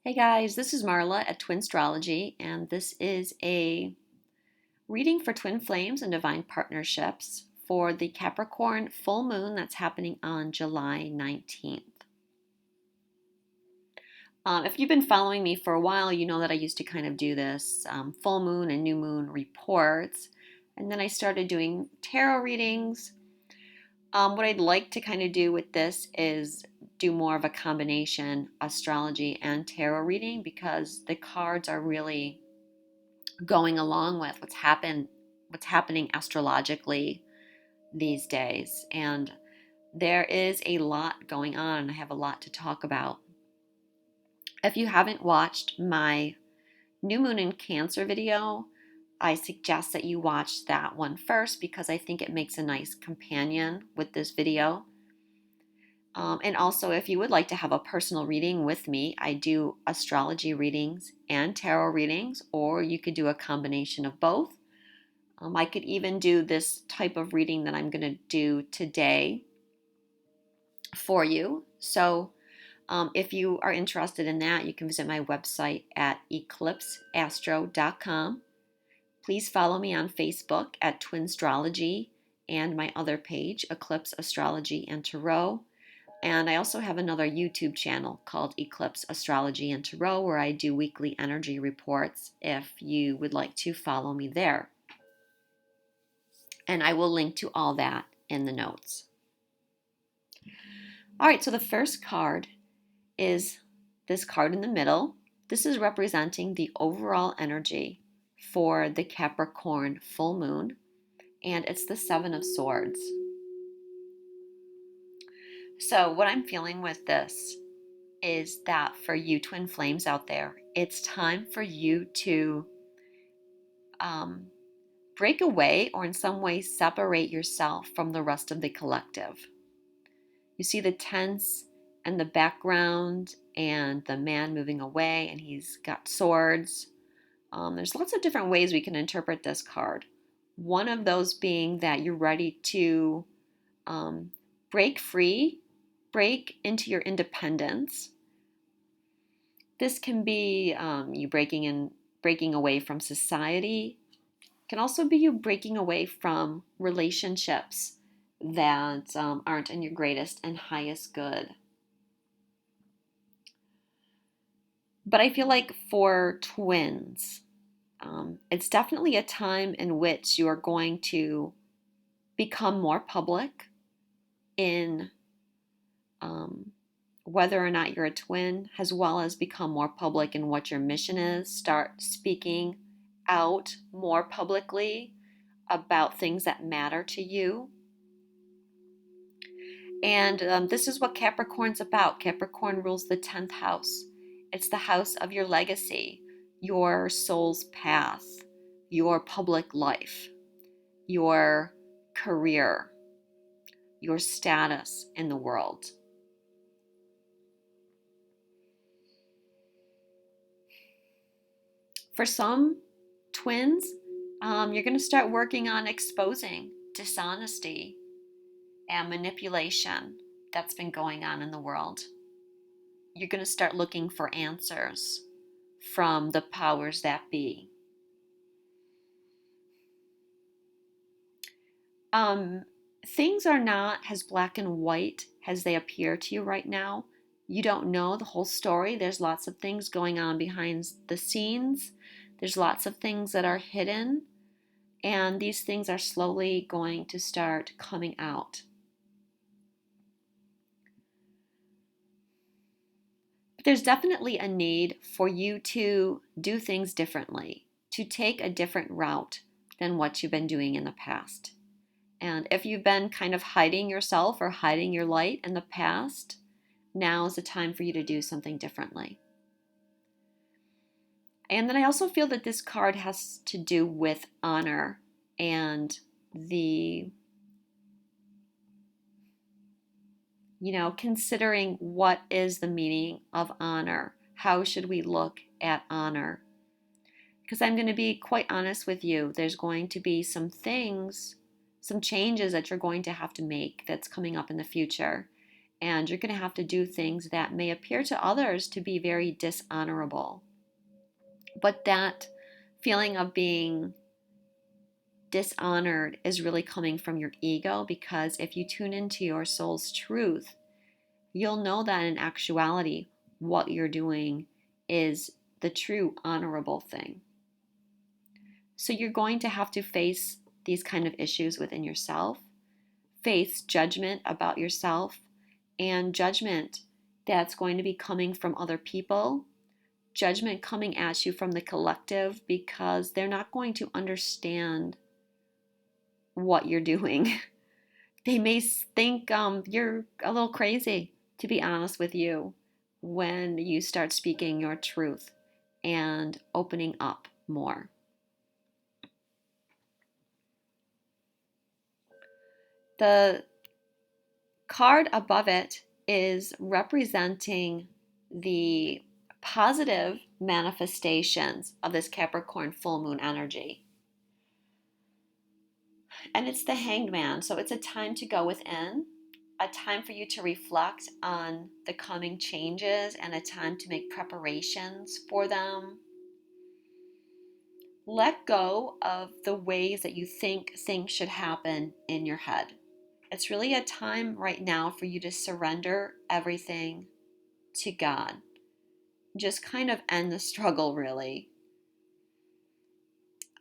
Hey guys, this is Marla at Twinstrology, and this is a reading for twin flames and divine partnerships for the Capricorn Full Moon that's happening on July 19th. If you've been following me for a while, you know that I used to kind of do this full moon and new moon reports, and then I started doing tarot readings. What I'd like to kind of do with this is do more of a combination astrology and tarot reading because the cards are really going along with what's happening astrologically these days. And there is a lot going on, and I have a lot to talk about. If you haven't watched my new moon in Cancer video, I suggest that you watch that one first because I think it makes a nice companion with this video. And also, if you would like to have a personal reading with me, I do astrology readings and tarot readings, or you could do a combination of both. I could even do this type of reading that I'm going to do today for you. So, if you are interested in that, you can visit my website at eclipseastro.com. Please follow me on Facebook at Twinstrology and my other page, Eclipse Astrology and Tarot. And I also have another YouTube channel called Eclipse Astrology and Tarot where I do weekly energy reports if you would like to follow me there. And I will link to all that in the notes. All right, so the first card is this card in the middle. This is representing the overall energy for the Capricorn full moon, and it's the Seven of Swords. So what I'm feeling with this is that for you twin flames out there, it's time for you to break away or in some way separate yourself from the rest of the collective. You see the tents and the background and the man moving away, and he's got swords. There's lots of different ways we can interpret this card. One of those being that you're ready to break free, break into your independence. This can be you breaking away from society. It can also be you breaking away from relationships that aren't in your greatest and highest good. But I feel like for twins, it's definitely a time in which you are going to become more public in whether or not you're a twin, as well as become more public in what your mission is. Start speaking out more publicly about things that matter to you. And this is what Capricorn's about. Capricorn rules the 10th house. It's the house of your legacy, your soul's path, your public life, your career, your status in the world. For some twins, you're going to start working on exposing dishonesty and manipulation that's been going on in the world. You're going to start looking for answers from the powers that be. Things are not as black and white as they appear to you right now. You don't know the whole story. There's lots of things going on behind the scenes. There's lots of things that are hidden, and these things are slowly going to start coming out. But there's definitely a need for you to do things differently, to take a different route than what you've been doing in the past. And if you've been kind of hiding yourself or hiding your light in the past, now is the time for you to do something differently. And then I also feel that this card has to do with honor and considering what is the meaning of honor. How should we look at honor? Because I'm going to be quite honest with you, there's going to be some things, some changes that you're going to have to make that's coming up in the future. and you're going to have to do things that may appear to others to be very dishonorable. But that feeling of being dishonored is really coming from your ego, because if you tune into your soul's truth, you'll know that in actuality, what you're doing is the true honorable thing. So you're going to have to face these kind of issues within yourself, face judgment about yourself, and judgment that's going to be coming from other people, judgment coming at you from the collective, because they're not going to understand what you're doing. They may think you're a little crazy, to be honest with you, when you start speaking your truth and opening up more. The card above it is representing the positive manifestations of this Capricorn full moon energy. And it's the Hanged Man. So it's a time to go within, a time for you to reflect on the coming changes, and a time to make preparations for them. Let go of the ways that you think things should happen in your head. It's really a time right now for you to surrender everything to God. Just kind of end the struggle, really.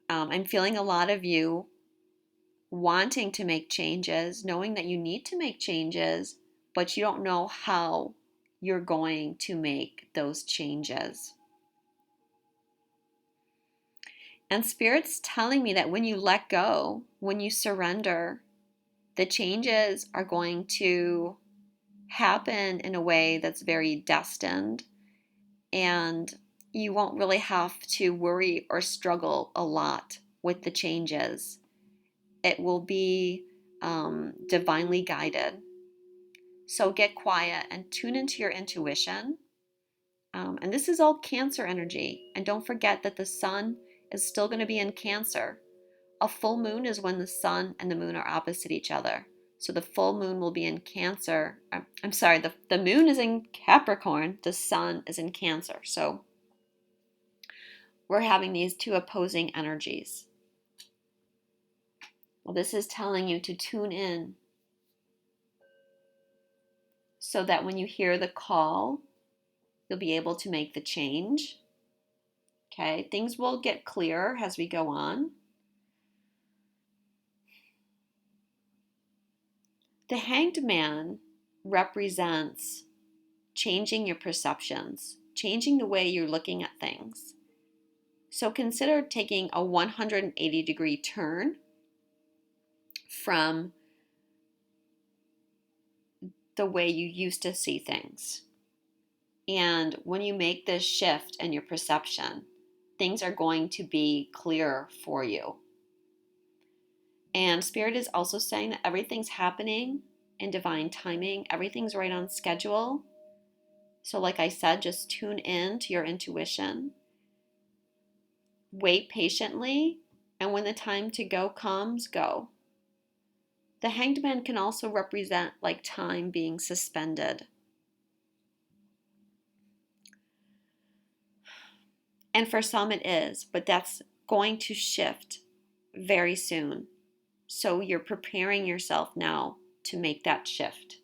I'm feeling a lot of you wanting to make changes, knowing that you need to make changes, but you don't know how you're going to make those changes. And Spirit's telling me that when you let go, when you surrender, the changes are going to happen in a way that's very destined, and you won't really have to worry or struggle a lot with the changes. It will be divinely guided. So get quiet and tune into your intuition. And this is all Cancer energy. And don't forget that the sun is still going to be in Cancer. A full moon is when the sun and the moon are opposite each other. So the full moon will be in Cancer. I'm sorry, the moon is in Capricorn, the sun is in Cancer. So we're having these two opposing energies. Well, this is telling you to tune in so that when you hear the call, you'll be able to make the change. Okay, things will get clearer as we go on. The Hanged Man represents changing your perceptions, changing the way you're looking at things. So consider taking a 180-degree turn from the way you used to see things. And when you make this shift in your perception, things are going to be clearer for you. And Spirit is also saying that everything's happening in divine timing. Everything's right on schedule. So like I said, just tune in to your intuition. Wait patiently, and when the time to go comes, go. The Hanged Man can also represent like time being suspended. And for some it is, but that's going to shift very soon. So you're preparing yourself now to make that shift.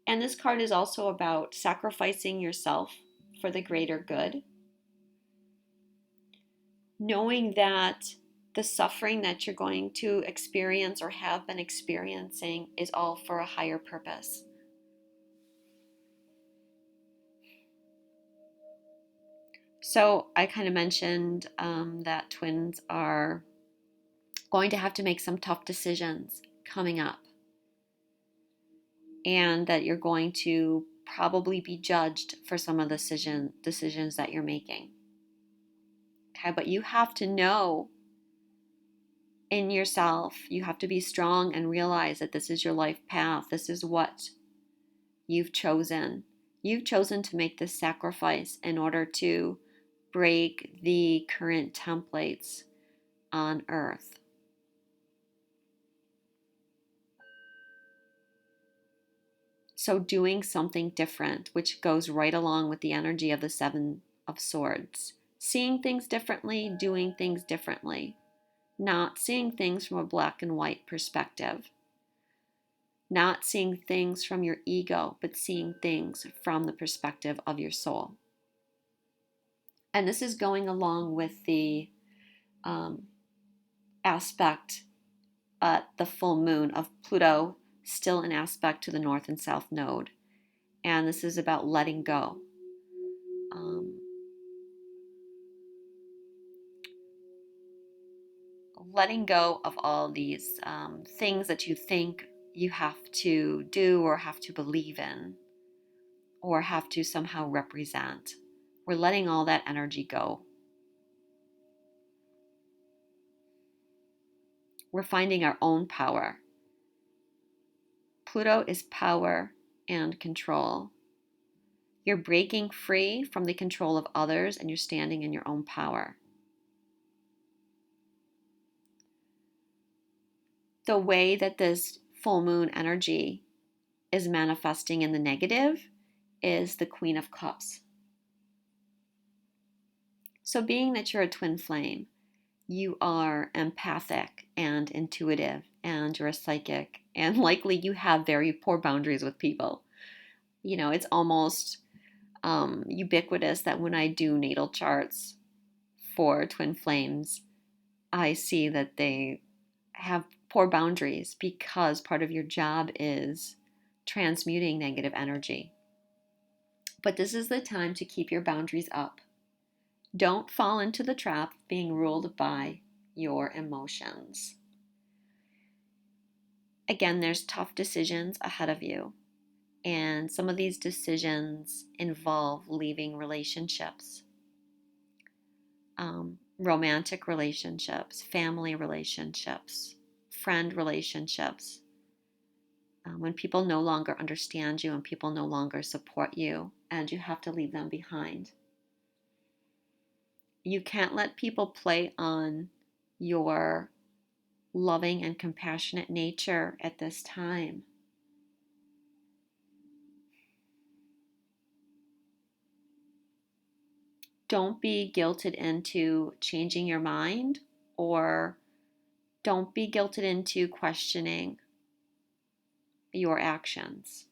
And this card is also about sacrificing yourself for the greater good. Knowing that the suffering that you're going to experience or have been experiencing is all for a higher purpose. So I kind of mentioned that twins are going to have to make some tough decisions coming up, and that you're going to probably be judged for some of the decisions that you're making. Okay, but you have to know in yourself, you have to be strong and realize that this is your life path. This is what you've chosen. You've chosen to make this sacrifice in order to break the current templates on earth. So doing something different, which goes right along with the energy of the Seven of Swords. Seeing things differently, doing things differently. Not seeing things from a black and white perspective. Not seeing things from your ego, but seeing things from the perspective of your soul. And this is going along with the aspect at the full moon of Pluto, still in aspect to the North and South Node. And this is about letting go. Letting go of all these things that you think you have to do or have to believe in or have to somehow represent. We're letting all that energy go. We're finding our own power. Pluto is power and control. You're breaking free from the control of others and you're standing in your own power. The way that this full moon energy is manifesting in the negative is the Queen of Cups. So being that you're a twin flame, you are empathic and intuitive and you're a psychic and likely you have very poor boundaries with people. You know, it's almost ubiquitous that when I do natal charts for twin flames, I see that they have poor boundaries because part of your job is transmuting negative energy. But this is the time to keep your boundaries up. Don't fall into the trap of being ruled by your emotions. Again, there's tough decisions ahead of you. And some of these decisions involve leaving relationships, romantic relationships, family relationships, friend relationships. When people no longer understand you and people no longer support you, and you have to leave them behind. You can't let people play on your loving and compassionate nature at this time. Don't be guilted into changing your mind, or don't be guilted into questioning your actions.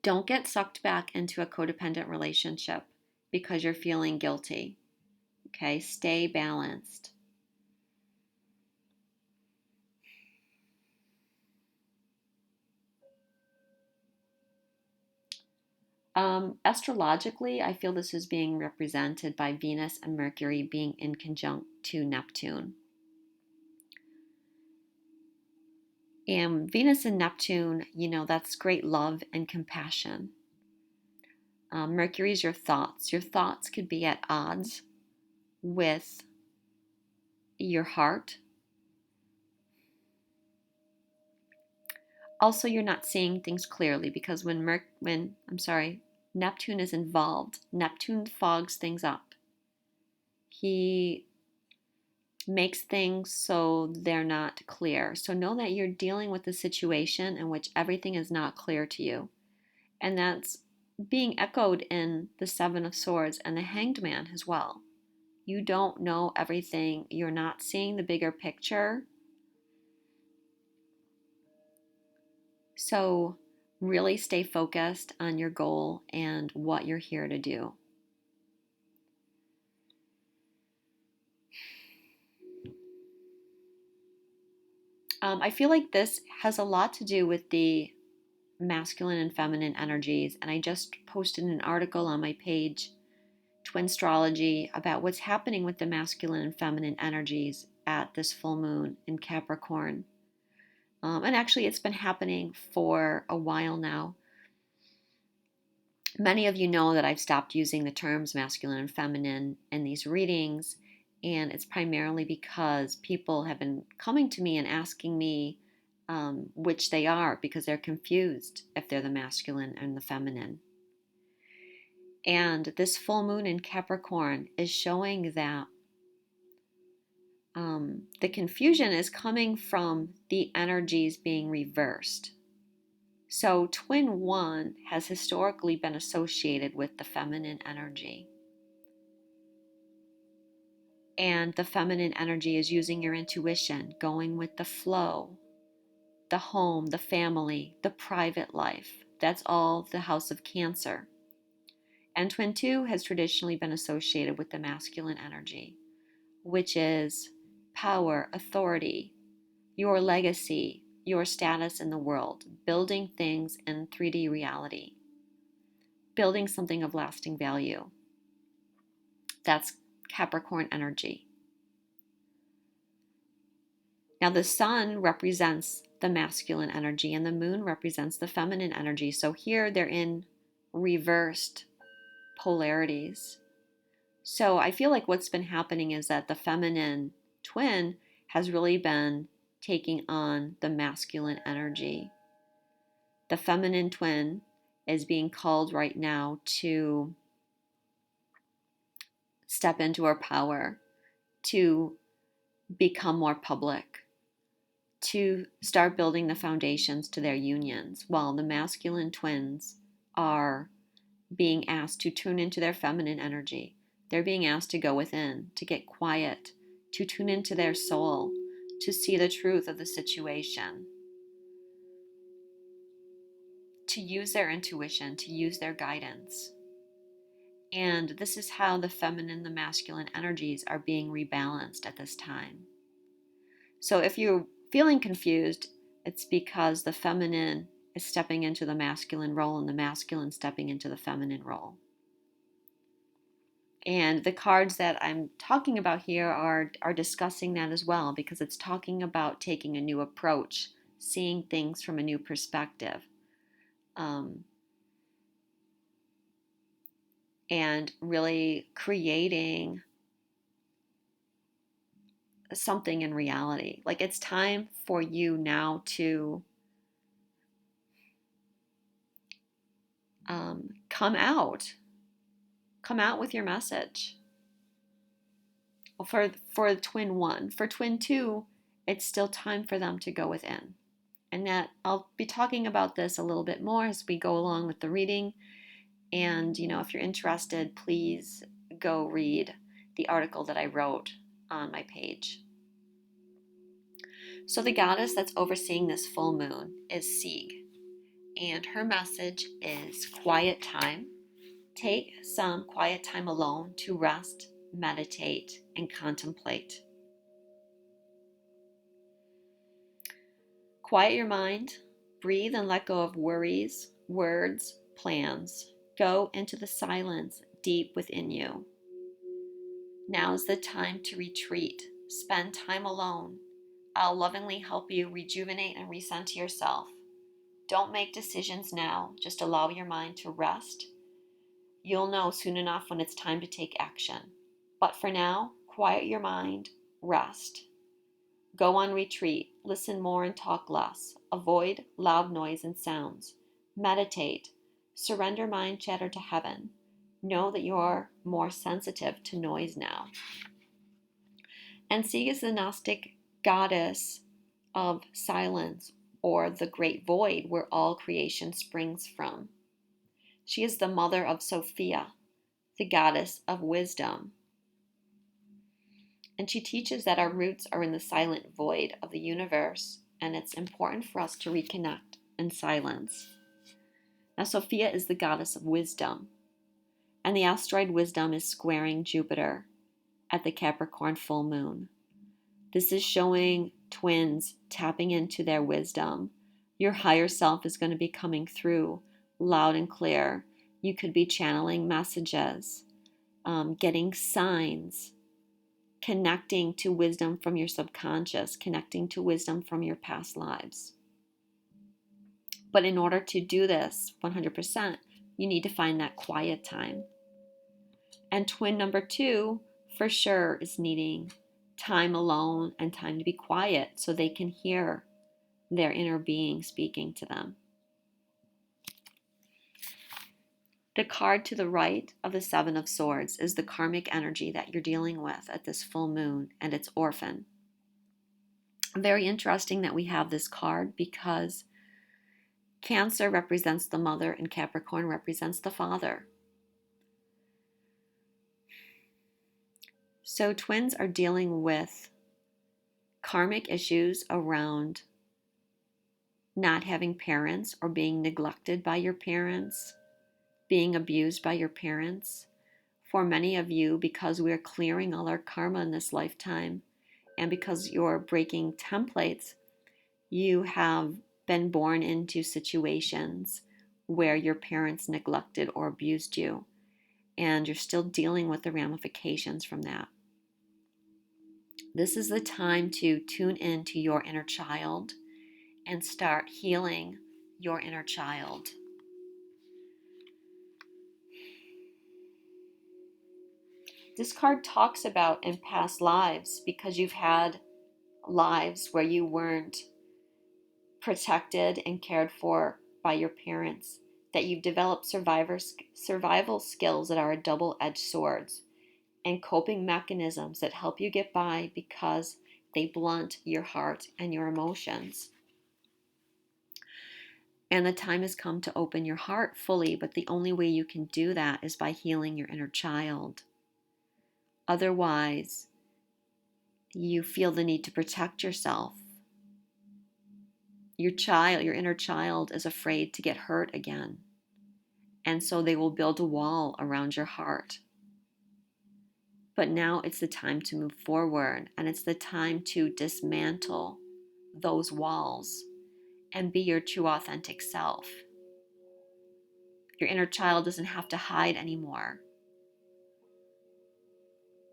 Don't get sucked back into a codependent relationship because you're feeling guilty. Okay, stay balanced. Astrologically, I feel this is being represented by Venus and Mercury being in conjunct to Neptune. And Venus and Neptune, you know, that's great love and compassion. Mercury is your thoughts. Your thoughts could be at odds with your heart. Also, you're not seeing things clearly because when Neptune is involved, Neptune fogs things up. He makes things so they're not clear. So know that you're dealing with a situation in which everything is not clear to you. And that's being echoed in the Seven of Swords and the Hanged Man as well. You don't know everything. You're not seeing the bigger picture. So really stay focused on your goal and what you're here to do. I feel like this has a lot to do with the masculine and feminine energies, and I just posted an article on my page, Twinstrology, about what's happening with the masculine and feminine energies at this full moon in Capricorn. And actually, it's been happening for a while now. Many of you know that I've stopped using the terms masculine and feminine in these readings, and it's primarily because people have been coming to me and asking me which they are because they're confused if they're the masculine and the feminine. And this full moon in Capricorn is showing that the confusion is coming from the energies being reversed. So twin one has historically been associated with the feminine energy. And the feminine energy is using your intuition, going with the flow, the home, the family, the private life. That's all the house of Cancer. And twin two has traditionally been associated with the masculine energy, which is power, authority, your legacy, your status in the world, building things in 3D reality, building something of lasting value. That's Capricorn energy. Now, the sun represents the masculine energy and the moon represents the feminine energy. So here they're in reversed polarities. So I feel like what's been happening is that the feminine twin has really been taking on the masculine energy. The feminine twin is being called right now to step into her power, to become more public, to start building the foundations to their unions, while the masculine twins are being asked to tune into their feminine energy. They're being asked to go within, to get quiet, to tune into their soul, to see the truth of the situation, to use their intuition, to use their guidance. And this is how the feminine and the masculine energies are being rebalanced at this time. So if you're feeling confused, it's because the feminine is stepping into the masculine role and the masculine stepping into the feminine role. And the cards that I'm talking about here are discussing that as well, because it's talking about taking a new approach, seeing things from a new perspective, and really creating something in reality. Like, it's time for you now to come out with your message. For twin one. For twin two, it's still time for them to go within. And that I'll be talking about this a little bit more as we go along with the reading. And, if you're interested, please go read the article that I wrote on my page. So the goddess that's overseeing this full moon is Sieg. And her message is quiet time. Take some quiet time alone to rest, meditate, and contemplate. Quiet your mind, breathe and let go of worries, words, plans. Go into the silence deep within you. Now's the time to retreat. Spend time alone. I'll lovingly help you rejuvenate and recenter yourself. Don't make decisions now. Just allow your mind to rest. You'll know soon enough when it's time to take action. But for now, quiet your mind, rest. Go on retreat, listen more and talk less. Avoid loud noise and sounds. Meditate. Surrender mind chatter to heaven. Know that you're more sensitive to noise now. And Sieg is the Gnostic goddess of silence, or the great void where all creation springs from. She is the mother of Sophia, the goddess of wisdom. And she teaches that our roots are in the silent void of the universe, and it's important for us to reconnect in silence. Now, Sophia is the goddess of wisdom, and the asteroid Wisdom is squaring Jupiter at the Capricorn full moon. This is showing twins tapping into their wisdom. Your higher self is going to be coming through loud and clear. You could be channeling messages, getting signs, connecting to wisdom from your subconscious, connecting to wisdom from your past lives. But in order to do this 100%, you need to find that quiet time. And twin number 2, for sure, is needing time alone and time to be quiet so they can hear their inner being speaking to them. The card to the right of the Seven of Swords is the karmic energy that you're dealing with at this full moon, and it's orphan. Very interesting that we have this card because Cancer represents the mother and Capricorn represents the father. So twins are dealing with karmic issues around not having parents or being neglected by your parents, being abused by your parents. For many of you, because we're clearing all our karma in this lifetime, and because you're breaking templates, you have been born into situations where your parents neglected or abused you, and you're still dealing with the ramifications from that. This is the time to tune into your inner child and start healing your inner child. This card talks about in past lives, because you've had lives where you weren't protected and cared for by your parents, that you've developed survival skills that are double-edged swords and coping mechanisms that help you get by because they blunt your heart and your emotions. And the time has come to open your heart fully, but the only way you can do that is by healing your inner child. Otherwise, you feel the need to protect yourself. Your inner child is afraid to get hurt again. And so they will build a wall around your heart. But now it's the time to move forward, and it's the time to dismantle those walls and be your true authentic self. Your inner child doesn't have to hide anymore.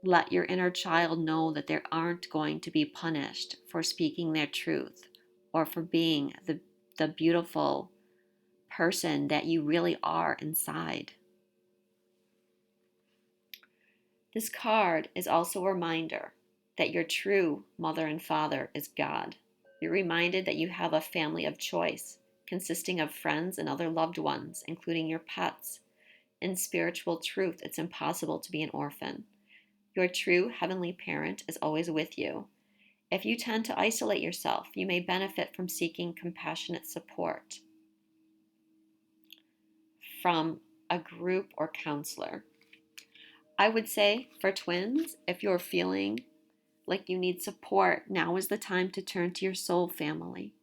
Let your inner child know that they aren't going to be punished for speaking their truth or for being the beautiful person that you really are inside. This card is also a reminder that your true mother and father is God. You're reminded that you have a family of choice consisting of friends and other loved ones, including your pets. In spiritual truth, it's impossible to be an orphan. Your true heavenly parent is always with you. If you tend to isolate yourself, you may benefit from seeking compassionate support from a group or counselor. I would say for twins, if you're feeling like you need support, now is the time to turn to your soul family.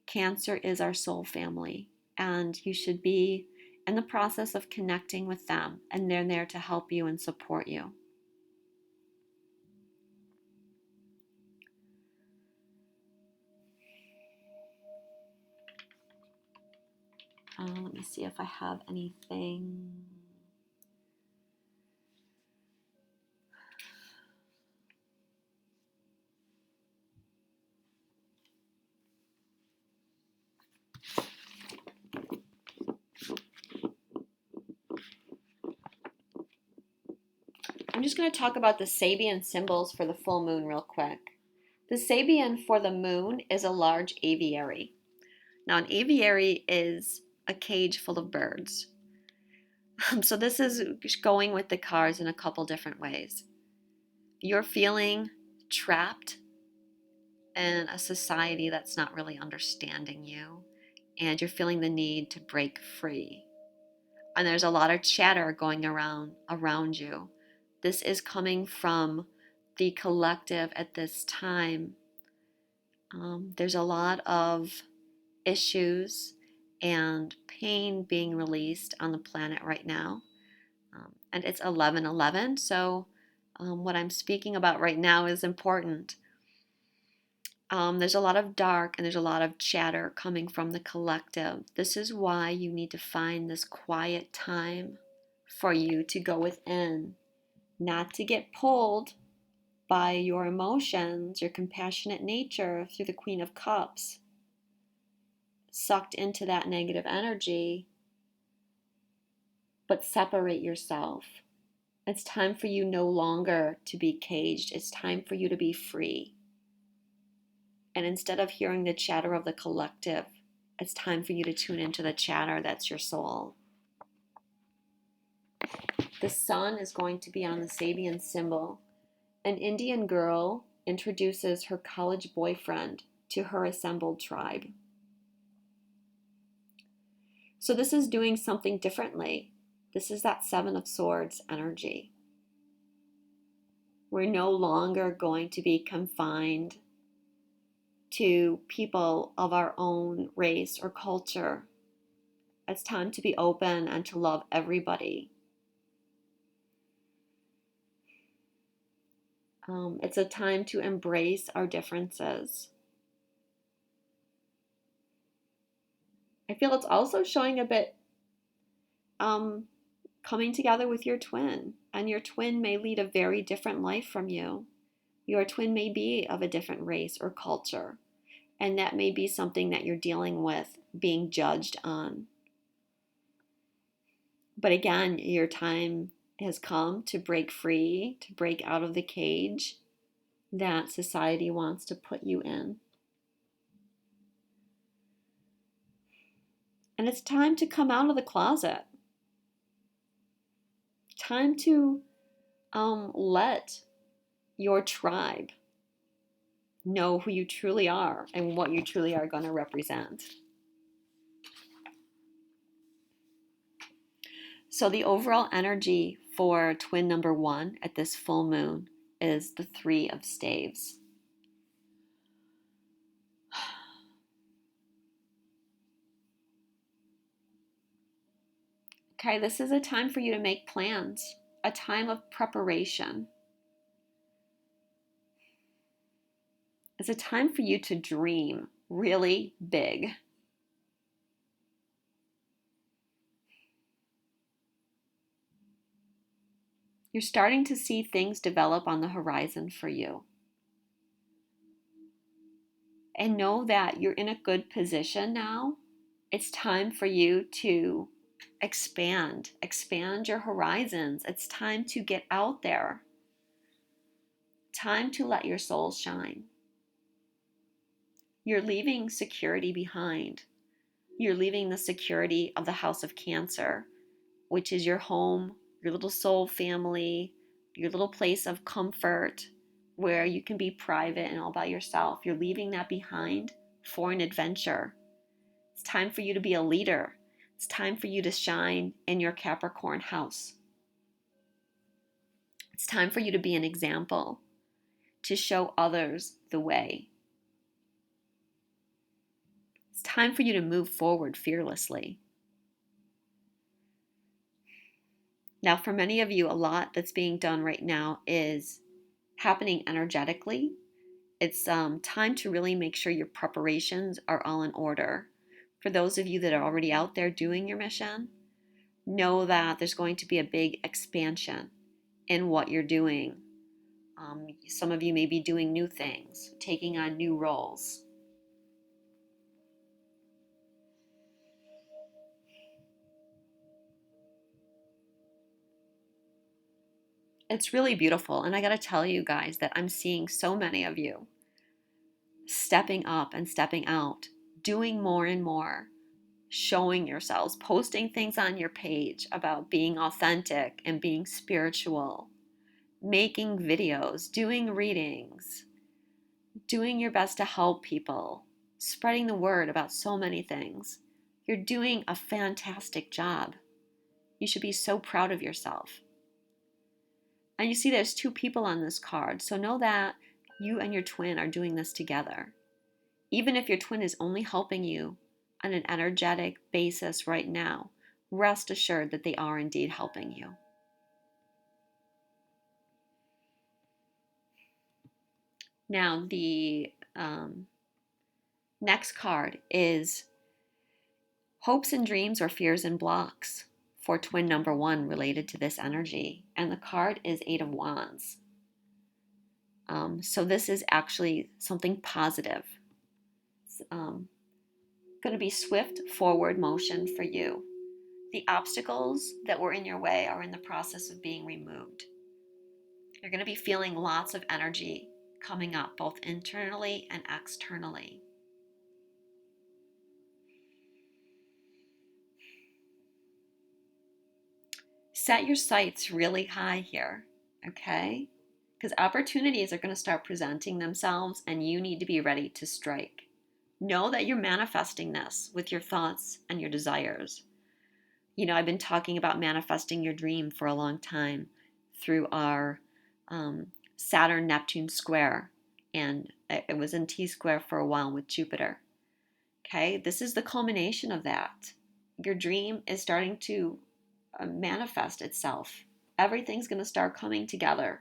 Cancer is our soul family, and you should be in the process of connecting with them, and they're there to help you and support you. Let me see if I have anything. I'm just going to talk about the Sabian symbols for the full moon real quick. The Sabian for the moon is a large aviary. Now, an aviary is a cage full of birds. So this is going with the cards in a couple different ways. You're feeling trapped in a society that's not really understanding you, and you're feeling the need to break free. And there's a lot of chatter going around you. This is coming from the collective at this time. There's a lot of issues and pain being released on the planet right now. And it's 11/11, so what I'm speaking about right now is important. There's a lot of dark and there's a lot of chatter coming from the collective. This is why you need to find this quiet time for you to go within, not to get pulled by your emotions, your compassionate nature through the Queen of Cups, sucked into that negative energy, but separate yourself. It's time for you no longer to be caged. It's time for you to be free. And instead of hearing the chatter of the collective, it's time for you to tune into the chatter that's your soul. The sun is going to be on the Sabian symbol. An Indian girl introduces her college boyfriend to her assembled tribe. So this is doing something differently. This is that Seven of Swords energy. We're no longer going to be confined to people of our own race or culture. It's time to be open and to love everybody. It's a time to embrace our differences. I feel it's also showing a bit coming together with your twin, and your twin may lead a very different life from you. Your twin may be of a different race or culture, and that may be something that you're dealing with, being judged on. But again, your time has come to break free, to break out of the cage that society wants to put you in. And it's time to come out of the closet. Time to let your tribe know who you truly are and what you truly are going to represent. So the overall energy for twin number 1 at this full moon is the 3 of staves. Okay, this is a time for you to make plans, a time of preparation. It's a time for you to dream really big. You're starting to see things develop on the horizon for you. And know that you're in a good position now. It's time for you to expand your horizons. It's time to get out there. Time to let your soul shine. You're leaving security behind. You're leaving the security of the House of Cancer, which is your home, your little soul family, your little place of comfort where you can be private and all by yourself. You're leaving that behind for an adventure. It's time for you to be a leader. It's time for you to shine in your Capricorn house. It's time for you to be an example, to show others the way. It's time for you to move forward fearlessly. Now, for many of you, a lot that's being done right now is happening energetically. It's time to really make sure your preparations are all in order. For those of you that are already out there doing your mission, know that there's going to be a big expansion in what you're doing. Some of you may be doing new things, taking on new roles. It's really beautiful. And I got to tell you guys that I'm seeing so many of you stepping up and stepping out, doing more and more, showing yourselves, posting things on your page about being authentic and being spiritual, making videos, doing readings, doing your best to help people, spreading the word about so many things. You're doing a fantastic job. You should be so proud of yourself. And you see there's 2 people on this card, so know that you and your twin are doing this together. Even if your twin is only helping you on an energetic basis right now, rest assured that they are indeed helping you. Now, the next card is hopes and dreams or fears and blocks for twin number 1 related to this energy. And the card is 8 of Wands. So this is actually something positive. It's going to be swift forward motion for you. The obstacles that were in your way are in the process of being removed. You're going to be feeling lots of energy coming up, both internally and externally. Set your sights really high here, okay? Because opportunities are going to start presenting themselves and you need to be ready to strike. Know that you're manifesting this with your thoughts and your desires. I've been talking about manifesting your dream for a long time through our Saturn-Neptune square, and it was in T-square for a while with Jupiter. Okay, this is the culmination of that. Your dream is starting to manifest itself. Everything's going to start coming together.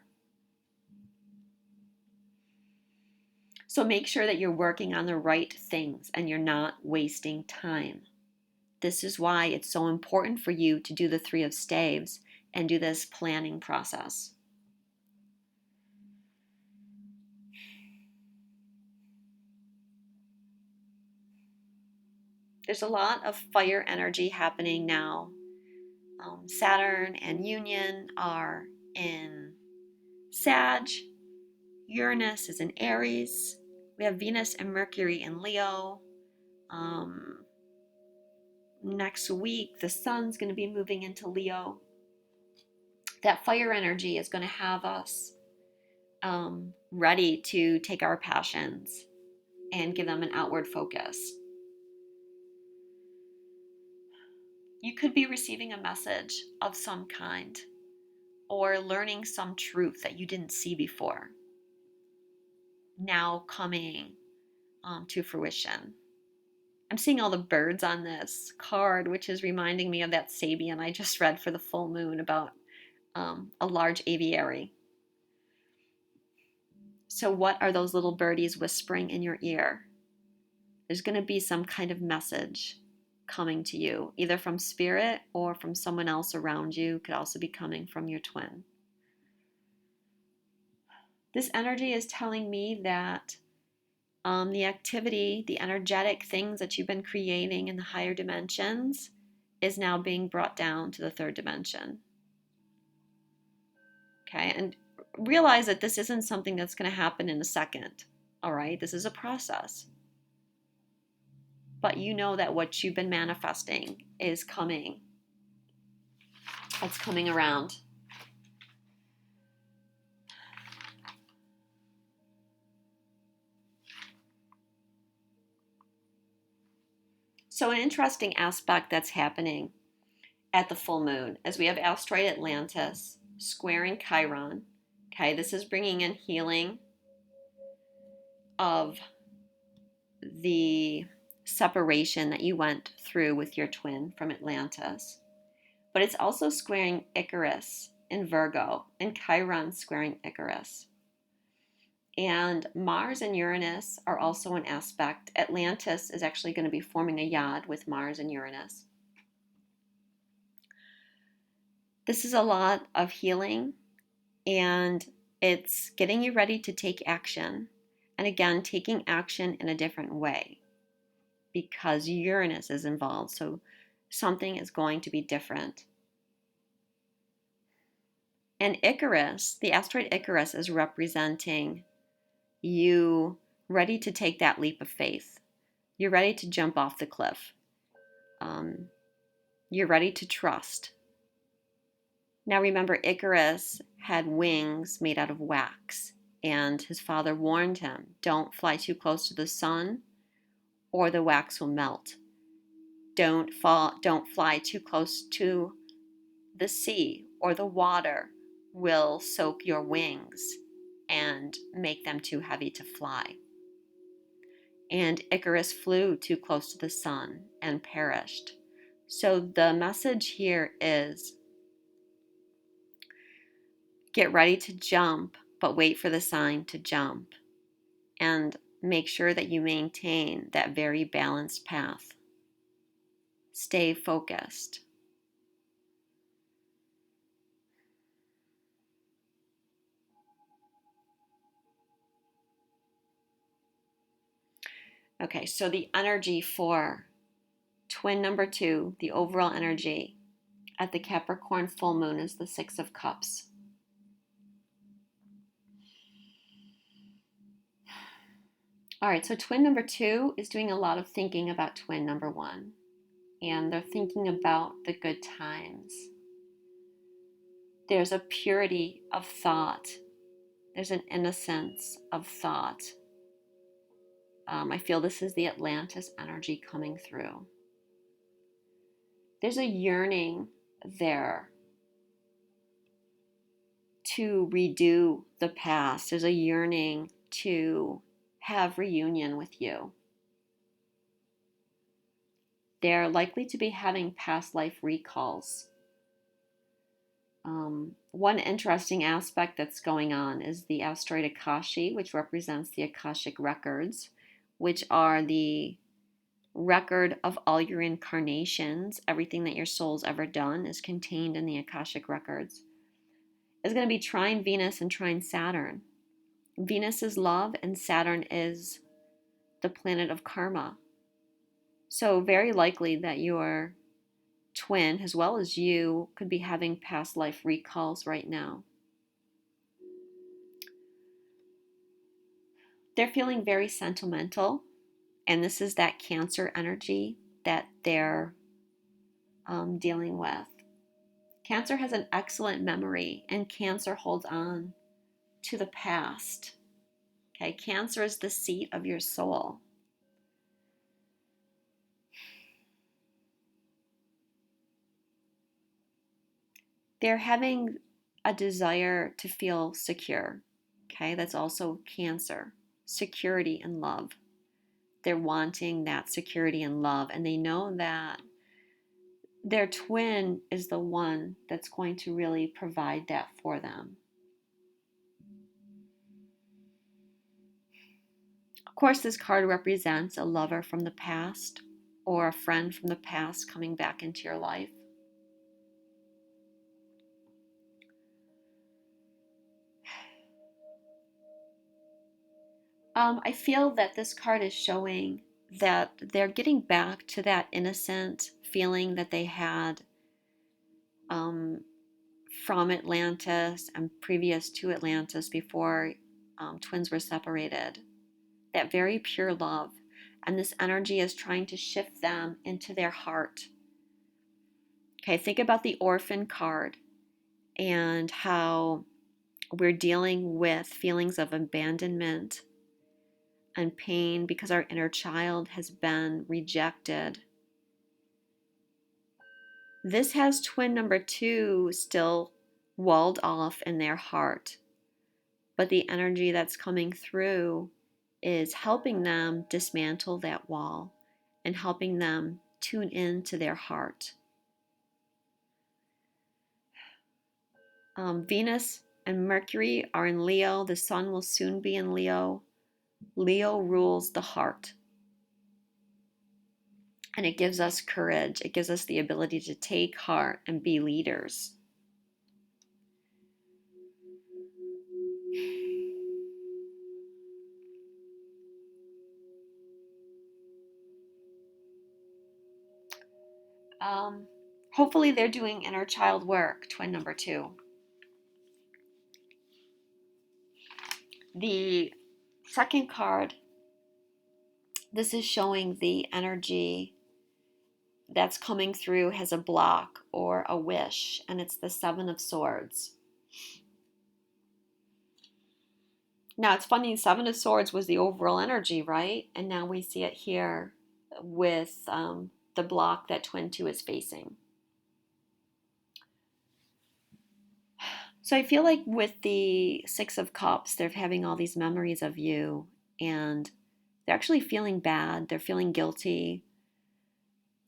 So make sure that you're working on the right things and you're not wasting time. This is why it's so important for you to do the Three of Staves and do this planning process. There's a lot of fire energy happening now. Saturn and Union are in Sag. Uranus is in Aries. We have Venus and Mercury in Leo. Next week, the sun's going to be moving into Leo. That fire energy is going to have us ready to take our passions and give them an outward focus. You could be receiving a message of some kind or learning some truth that you didn't see before, now coming to fruition. I'm seeing all the birds on this card, which is reminding me of that Sabian I just read for the full moon about a large aviary. So what are those little birdies whispering in your ear? There's going to be some kind of message coming to you, either from spirit or from someone else around you. Could also be coming from your twin. This energy is telling me that the activity, the energetic things that you've been creating in the higher dimensions is now being brought down to the third dimension. Okay, and realize that this isn't something that's going to happen in a second. All right, this is a process. But you know that what you've been manifesting is coming. It's coming around. So an interesting aspect that's happening at the full moon is we have asteroid Atlantis squaring Chiron. Okay, this is bringing in healing of the separation that you went through with your twin from Atlantis. But it's also squaring Icarus in Virgo, and Chiron squaring Icarus. And Mars and Uranus are also an aspect. Atlantis is actually going to be forming a yod with Mars and Uranus. This is a lot of healing, and it's getting you ready to take action. And again, taking action in a different way because Uranus is involved. So something is going to be different. And Icarus, the asteroid Icarus, is representing you ready to take that leap of faith. You're ready to jump off the cliff. You're ready to trust. Now remember, Icarus had wings made out of wax, and his father warned him, don't fly too close to the sun or the wax will melt. Don't fly too close to the sea or the water will soak your wings and make them too heavy to fly. And Icarus flew too close to the sun and perished. So the message here is get ready to jump, but wait for the sign to jump. And make sure that you maintain that very balanced path. Stay focused. Okay, so the energy for twin number 2, the overall energy at the Capricorn full moon is the Six of Cups. All right, so twin number 2 is doing a lot of thinking about twin number 1, and they're thinking about the good times. There's a purity of thought. There's an innocence of thought. I feel this is the Atlantis energy coming through. There's a yearning there to redo the past. There's a yearning to have reunion with you. They're likely to be having past life recalls. One interesting aspect that's going on is the asteroid Akashi, which represents the Akashic records, which are the record of all your incarnations. Everything that your soul's ever done is contained in the Akashic records. Is going to be trine Venus and trine Saturn. Venus is love and Saturn is the planet of karma. So very likely that your twin, as well as you, could be having past life recalls right now. They're feeling very sentimental, and this is that Cancer energy that they're dealing with. Cancer has an excellent memory, and Cancer holds on to the past. Okay, Cancer is the seat of your soul. They're having a desire to feel secure. Okay, that's also Cancer. Security and love. They're wanting that security and love, and they know that their twin is the one that's going to really provide that for them. Of course, this card represents a lover from the past or a friend from the past coming back into your life. I feel that this card is showing that they're getting back to that innocent feeling that they had from Atlantis and previous to Atlantis before twins were separated. That very pure love. And this energy is trying to shift them into their heart. Okay, think about the orphan card and how we're dealing with feelings of abandonment and pain because our inner child has been rejected. This has twin number 2 still walled off in their heart, but the energy that's coming through is helping them dismantle that wall and helping them tune into their heart. Venus and Mercury are in Leo. The Sun will soon be in Leo. Leo rules the heart. And it gives us courage. It gives us the ability to take heart and be leaders. Hopefully they're doing inner child work, twin number 2. The second card, this is showing the energy that's coming through has a block or a wish, and it's the 7 of Swords. Now, it's funny, 7 of Swords was the overall energy, right? And now we see it here with the block that twin 2 is facing. So I feel like with the 6 of Cups, they're having all these memories of you, and they're actually feeling bad. They're feeling guilty.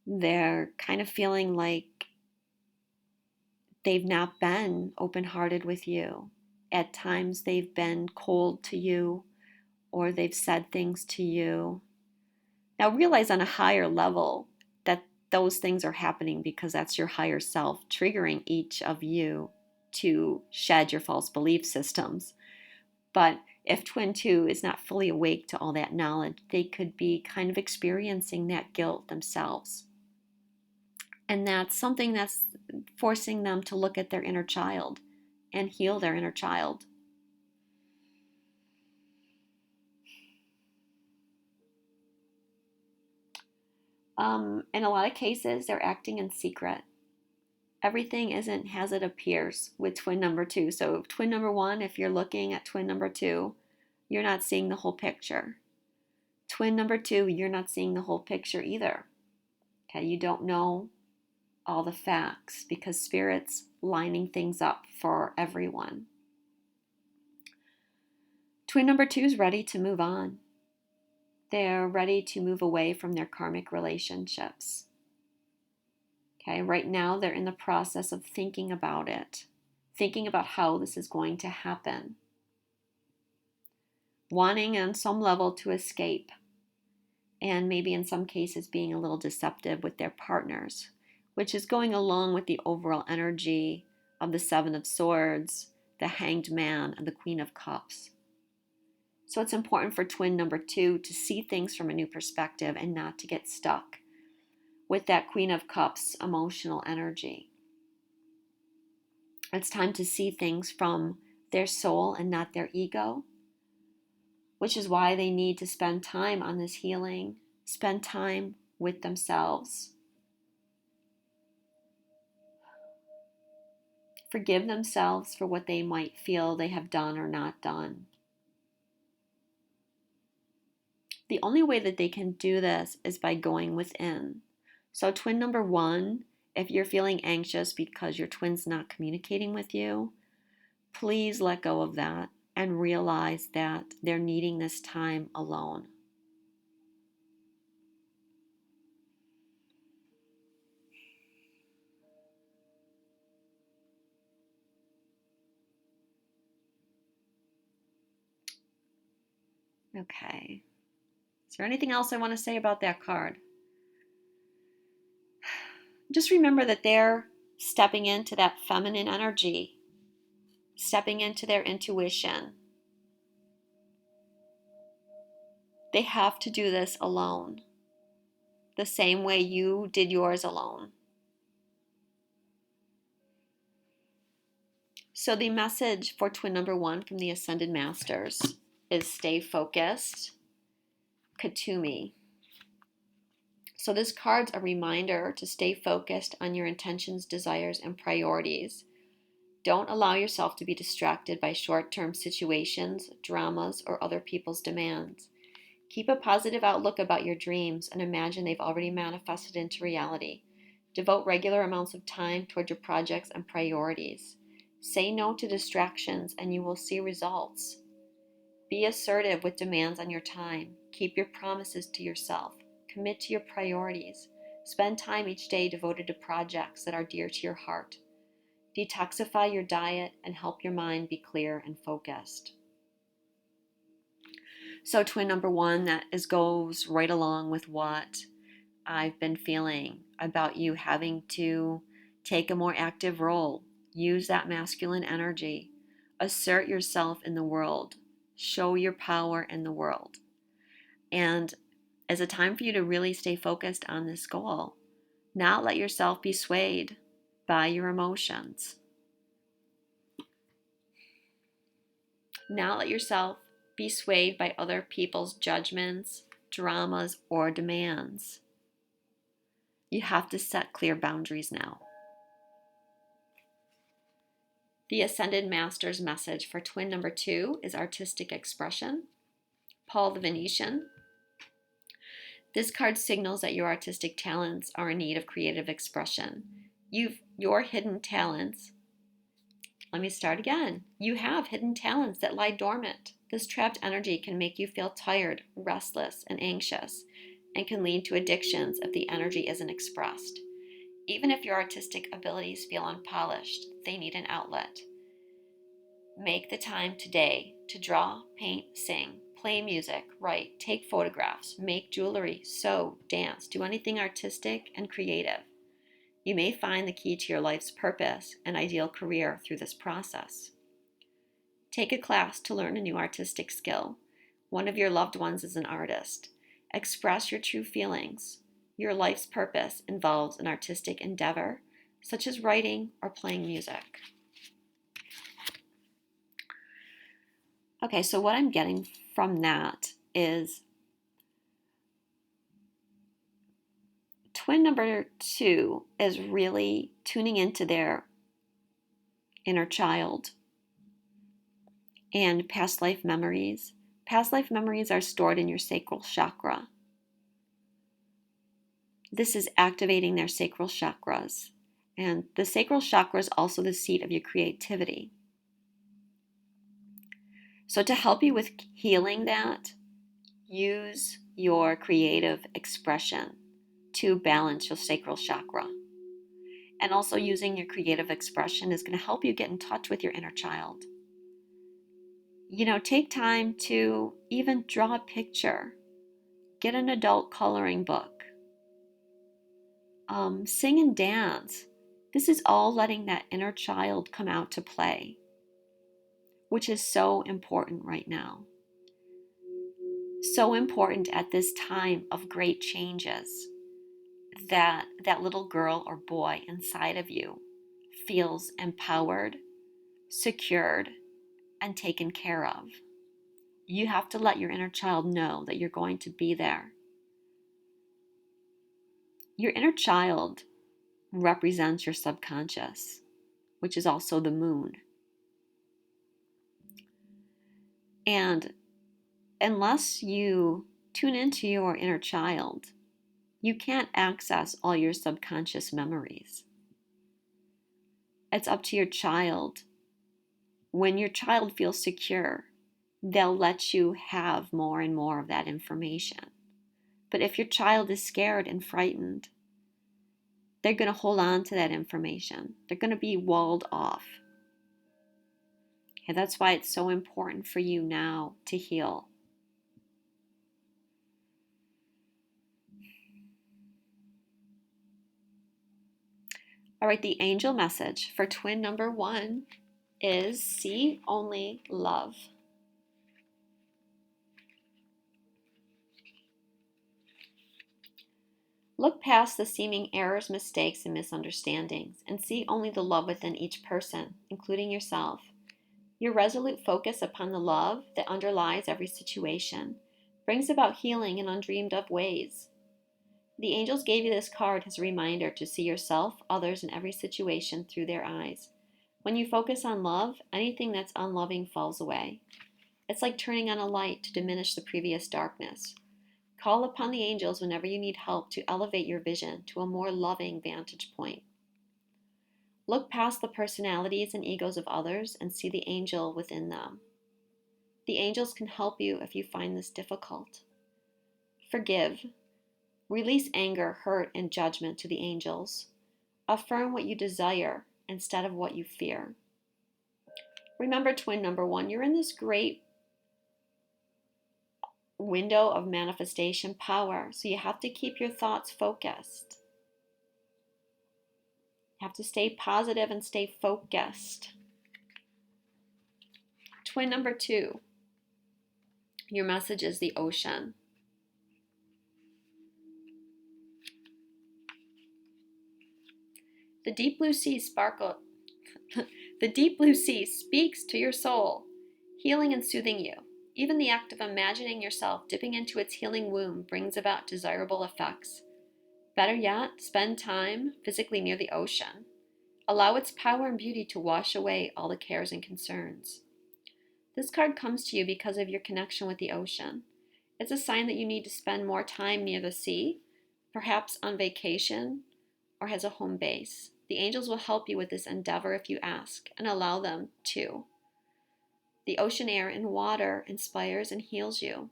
They're kind of feeling like they've not been open-hearted with you. At times they've been cold to you, or they've said things to you. Now realize on a higher level that those things are happening because that's your higher self triggering each of you to shed your false belief systems. But if twin 2 is not fully awake to all that knowledge, they could be kind of experiencing that guilt themselves. And that's something that's forcing them to look at their inner child and heal their inner child. In a lot of cases, they're acting in secret. Everything isn't as it appears with twin number 2. So twin number 1, if you're looking at twin number 2, you're not seeing the whole picture. Twin number 2, you're not seeing the whole picture either. Okay, you don't know all the facts, because Spirit's lining things up for everyone. Twin number 2 is ready to move on. They're ready to move away from their karmic relationships. Okay, right now they're in the process of thinking about it, thinking about how this is going to happen, wanting on some level to escape, and maybe in some cases being a little deceptive with their partners, which is going along with the overall energy of the Seven of Swords, the Hanged Man, and the Queen of Cups. So it's important for twin number 2 to see things from a new perspective and not to get stuck with that Queen of Cups emotional energy. It's time to see things from their soul and not their ego, which is why they need to spend time on this healing, spend time with themselves, forgive themselves for what they might feel they have done or not done. The only way that they can do this is by going within. So twin number 1, if you're feeling anxious because your twin's not communicating with you, please let go of that and realize that they're needing this time alone. Okay. Is there anything else I want to say about that card? Just remember that they're stepping into that feminine energy, stepping into their intuition. They have to do this alone, the same way you did yours alone. So the message for twin number 1 from the Ascended Masters is stay focused, Katumi. So this card's a reminder to stay focused on your intentions, desires, and priorities. Don't allow yourself to be distracted by short-term situations, dramas, or other people's demands. Keep a positive outlook about your dreams and imagine they've already manifested into reality. Devote regular amounts of time toward your projects and priorities. Say no to distractions and you will see results. Be assertive with demands on your time. Keep your promises to yourself. Commit to your priorities. Spend time each day devoted to projects that are dear to your heart. Detoxify your diet and help your mind be clear and focused. So twin number 1, that goes right along with what I've been feeling about you having to take a more active role. Use that masculine energy. Assert yourself in the world. Show your power in the world. And it's a time for you to really stay focused on this goal. Not let yourself be swayed by your emotions. Not let yourself be swayed by other people's judgments, dramas, or demands. You have to set clear boundaries now. The Ascended Master's message for twin number 2 is artistic expression. Paul the Venetian. This card signals that your artistic talents are in need of creative expression. Your hidden talents. Let me start again. You have hidden talents that lie dormant. This trapped energy can make you feel tired, restless, and anxious, and can lead to addictions if the energy isn't expressed. Even if your artistic abilities feel unpolished, they need an outlet. Make the time today to draw, paint, sing, play music, write, take photographs, make jewelry, sew, dance, do anything artistic and creative. You may find the key to your life's purpose and ideal career through this process. Take a class to learn a new artistic skill. One of your loved ones is an artist. Express your true feelings. Your life's purpose involves an artistic endeavor, such as writing or playing music. Okay, so what I'm getting from that is twin number 2 is really tuning into their inner child and past life memories. Past life memories are stored in your sacral chakra. This is activating their sacral chakras. And the sacral chakra is also the seat of your creativity. So to help you with healing that, use your creative expression to balance your sacral chakra. And also using your creative expression is going to help you get in touch with your inner child. Take time to even draw a picture, get an adult coloring book, sing and dance. This is all letting that inner child come out to play, which is so important right now. So important at this time of great changes, that little girl or boy inside of you feels empowered, secured, and taken care of. You have to let your inner child know that you're going to be there. Your inner child represents your subconscious, which is also the moon. And unless you tune into your inner child, you can't access all your subconscious memories. It's up to your child. When your child feels secure, they'll let you have more and more of that information. But if your child is scared and frightened, they're going to hold on to that information. They're going to be walled off. And that's why it's so important for you now to heal. All right, the angel message for twin number 1 is see only love. Look past the seeming errors, mistakes, and misunderstandings and see only the love within each person, including yourself. Your resolute focus upon the love that underlies every situation brings about healing in undreamed of ways. The angels gave you this card as a reminder to see yourself, others, and every situation through their eyes. When you focus on love, anything that's unloving falls away. It's like turning on a light to diminish the previous darkness. Call upon the angels whenever you need help to elevate your vision to a more loving vantage point. Look past the personalities and egos of others and see the angel within them. The angels can help you if you find this difficult. Forgive. Release anger, hurt, and judgment to the angels. Affirm what you desire instead of what you fear. Remember, twin number 1, you're in this great window of manifestation power, so you have to keep your thoughts focused. You have to stay positive and stay focused. Twin number 2, your message is the ocean. The deep blue sea sparkle. The deep blue sea speaks to your soul, healing and soothing you. Even the act of imagining yourself dipping into its healing womb brings about desirable effects. Better yet, spend time physically near the ocean. Allow its power and beauty to wash away all the cares and concerns. This card comes to you because of your connection with the ocean. It's a sign that you need to spend more time near the sea, perhaps on vacation or as a home base. The angels will help you with this endeavor if you ask and allow them to. The ocean air and water inspires and heals you.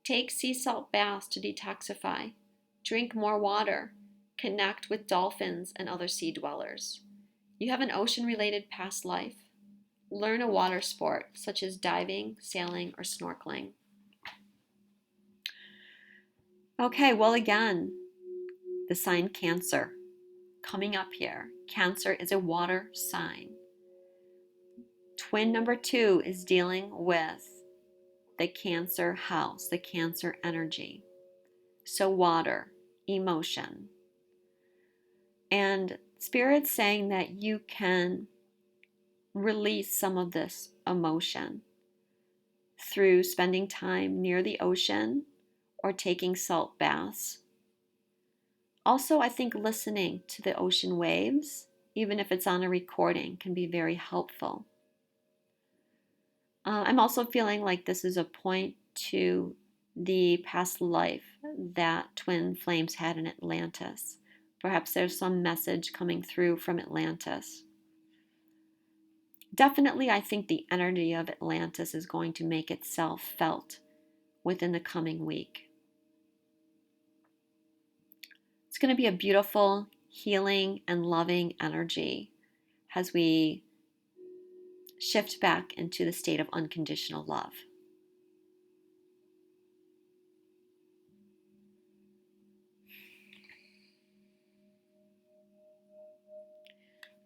Take sea salt baths to detoxify. Drink more water. Connect with dolphins and other sea dwellers. You have an ocean-related past life. Learn a water sport such as diving, sailing, or snorkeling. Okay, well again, the sign Cancer. Coming up here, Cancer is a water sign. Twin number 2 is dealing with the Cancer house, the Cancer energy. So water, emotion. And Spirit's saying that you can release some of this emotion through spending time near the ocean or taking salt baths. Also, I think listening to the ocean waves, even if it's on a recording, can be very helpful. I'm also feeling like this is a point to the past life that twin flames had in Atlantis. Perhaps there's some message coming through from Atlantis. Definitely, I think the energy of Atlantis is going to make itself felt within the coming week. It's going to be a beautiful, healing, and loving energy as we shift back into the state of unconditional love.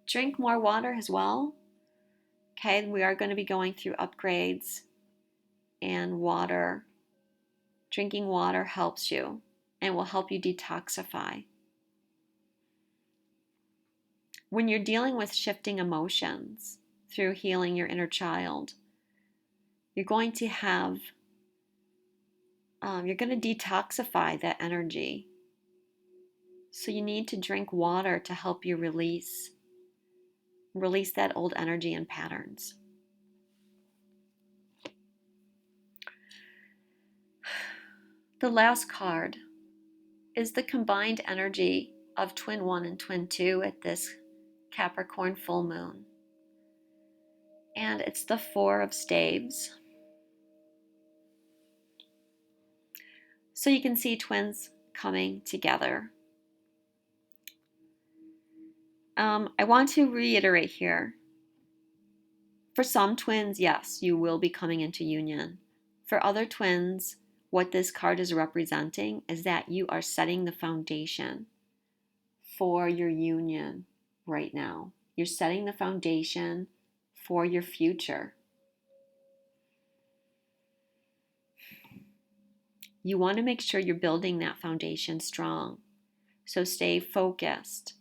Drink more water as well. Okay, we are going to be going through upgrades, and water. Drinking water helps you and will help you detoxify. When you're dealing with shifting emotions through healing your inner child, you're going to detoxify that energy. So you need to drink water to help you release that old energy and patterns. The last card is the combined energy of Twin 1 and Twin 2 at this Capricorn Full Moon. And it's the Four of Staves. So you can see twins coming together. I want to reiterate here. For some twins, yes, you will be coming into union. For other twins, what this card is representing is that you are setting the foundation for your union right now. You're setting the foundation for your future. You want to make sure you're building that foundation strong. So stay focused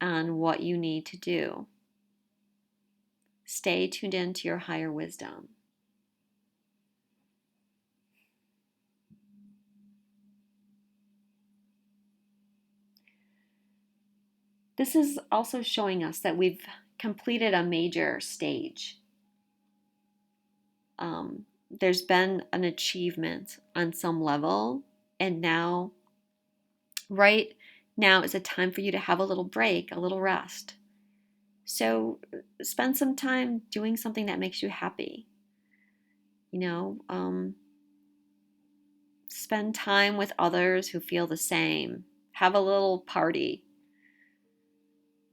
on what you need to do. Stay tuned into your higher wisdom. This is also showing us that we've completed a major stage. There's been an achievement on some level, and right now is a time for you to have a little break, a little rest. So spend some time doing something that makes you happy. Spend time with others who feel the same. Have a little party.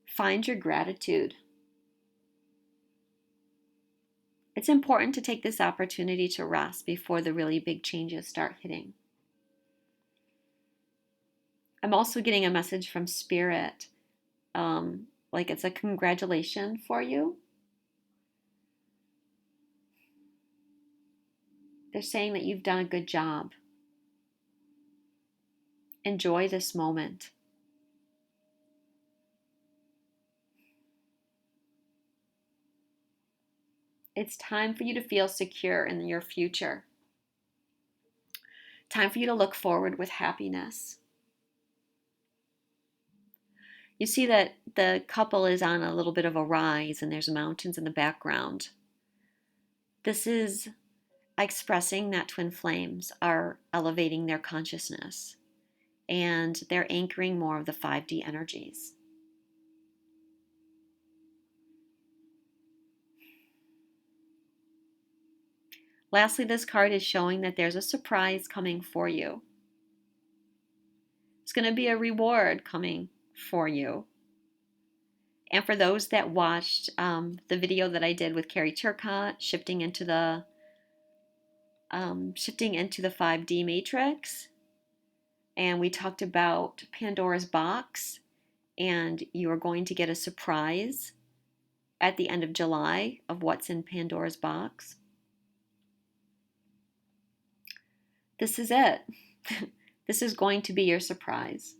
Find your gratitude. It's important to take this opportunity to rest before the really big changes start hitting. I'm also getting a message from Spirit, like it's a congratulation for you. They're saying that you've done a good job. Enjoy this moment. It's time for you to feel secure in your future. Time for you to look forward with happiness. You see that the couple is on a little bit of a rise and there's mountains in the background. This is expressing that twin flames are elevating their consciousness and they're anchoring more of the 5D energies. Lastly, this card is showing that there's a surprise coming for you. It's going to be a reward coming for you. And for those that watched the video that I did with Carrie Turcotte, shifting into the 5D matrix, and we talked about Pandora's box, and you are going to get a surprise at the end of July of what's in Pandora's box. This is it. This is going to be your surprise.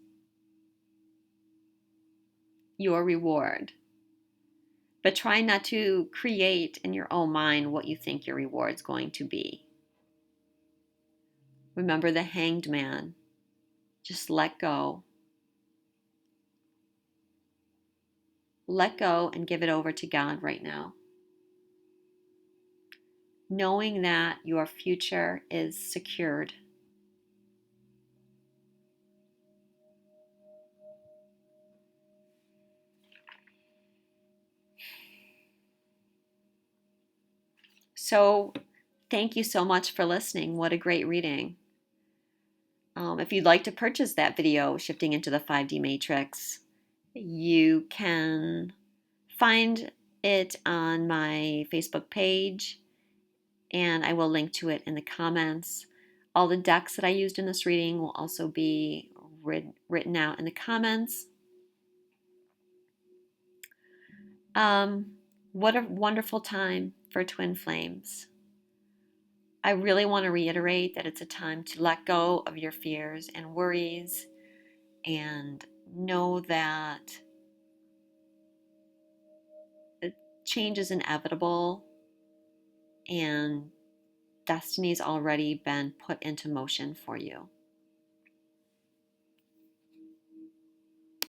Your reward. But try not to create in your own mind what you think your reward is going to be. Remember the Hanged Man. Just let go. Let go and give it over to God right now. Knowing that your future is secured. So thank you so much for listening. What a great reading. If you'd like to purchase that video, Shifting into the 5D Matrix, you can find it on my Facebook page, and I will link to it in the comments. All the decks that I used in this reading will also be written out in the comments. What a wonderful time for twin flames. I really want to reiterate that it's a time to let go of your fears and worries and know that change is inevitable and destiny's already been put into motion for you.